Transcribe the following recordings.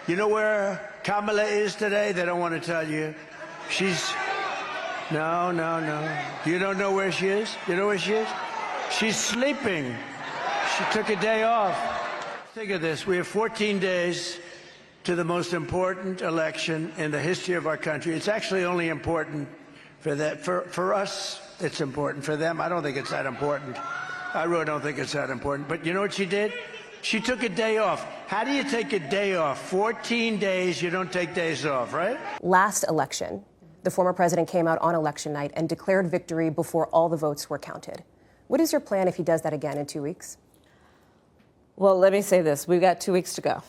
You know where Kamala is today? They don't want to tell you. No. You don't know where she is? You know where she is? She's sleeping. She took a day off. Think of this. We have 14 days to the most important election in the history of our country. It's actually only important for us. It's important. For them, I don't think it's that important. I really don't think it's that important. But you know what she did? She took a day off. How do you take a day off? 14 days, you don't take days off, right? Last election, the former president came out on election night and declared victory before all the votes were counted. What is your plan if he does that again in 2 weeks? Well, let me say this. We've got 2 weeks to go.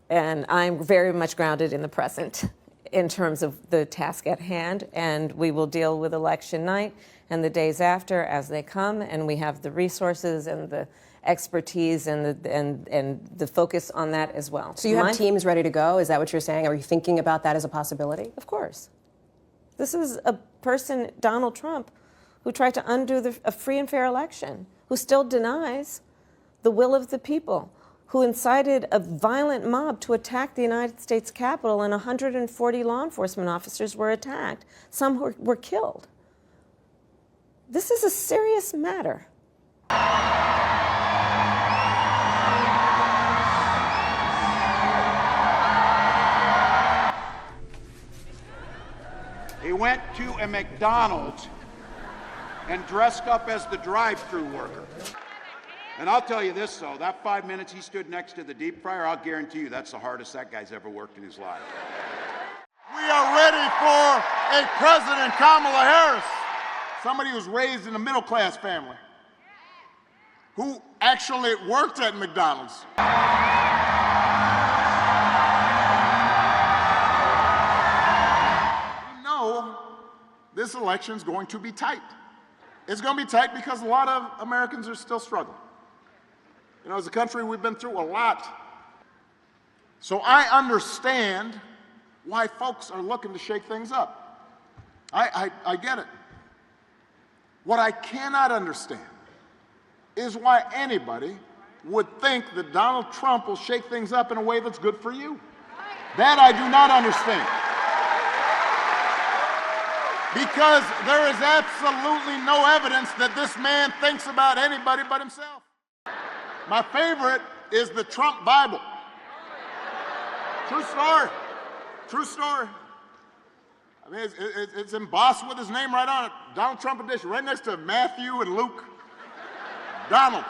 And I'm very much grounded in the present in terms of the task at hand. And we will deal with election night and the days after as they come. And we have the resources and the expertise and the focus on that as well. So you have teams ready to go? Is that what you're saying? Are you thinking about that as a possibility? Of course. This is a person, Donald Trump, who tried to undo a free and fair election, who still denies the will of the people, who incited a violent mob to attack the United States Capitol, and 140 law enforcement officers were attacked. Some were killed. This is a serious matter. He went to a McDonald's and dressed up as the drive-thru worker. And I'll tell you this, though, that 5 minutes he stood next to the deep fryer, I'll guarantee you that's the hardest that guy's ever worked in his life. We are ready for a President Kamala Harris, somebody who's raised in a middle-class family, who actually worked at McDonald's. We know this election's going to be tight. It's going to be tight because a lot of Americans are still struggling. You know, as a country, we've been through a lot. So I understand why folks are looking to shake things up. I get it. What I cannot understand is why anybody would think that Donald Trump will shake things up in a way that's good for you. That I do not understand. Because there is absolutely no evidence that this man thinks about anybody but himself. My favorite is the Trump Bible. True story. True story. I mean, it's embossed with his name right on it. Donald Trump edition, right next to Matthew and Luke. Donald.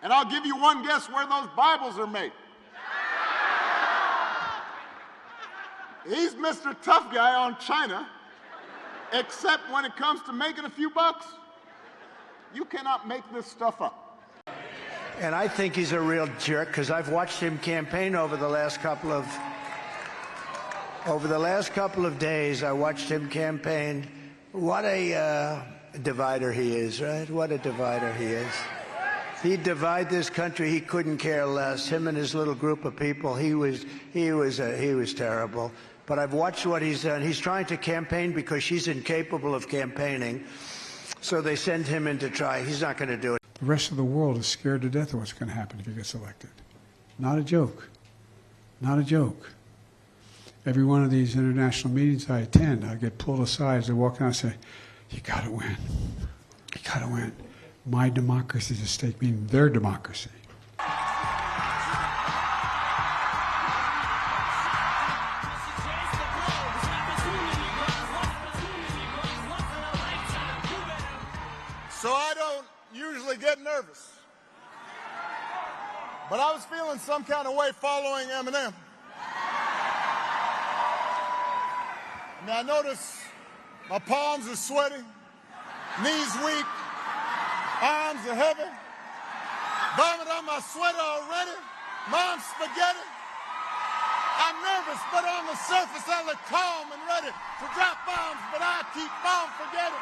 And I'll give you one guess where those Bibles are made. He's Mr. Tough Guy on China, except when it comes to making a few bucks. You cannot make this stuff up. And I think he's a real jerk because I've watched him campaign over the last couple of days. I watched him campaign. What a divider he is, right? What a divider he is. He'd divide this country. He couldn't care less. Him and his little group of people. He was terrible. But I've watched what he's done. He's trying to campaign because she's incapable of campaigning. So they send him in to try. He's not going to do it. The rest of the world is scared to death of what's going to happen if he gets elected. Not a joke. Not a joke. Every one of these international meetings I attend, I get pulled aside as I walk out and say, you got to win. You got to win. My democracy is at stake, meaning their democracy. So I don't usually get nervous. But I was feeling some kind of way following Eminem. I mean, I notice my palms are sweaty, knees weak, arms are heavy, vomit on my sweater already, mom's spaghetti. I'm nervous, but on the surface I look calm and ready to drop bombs, but I keep on forgetting.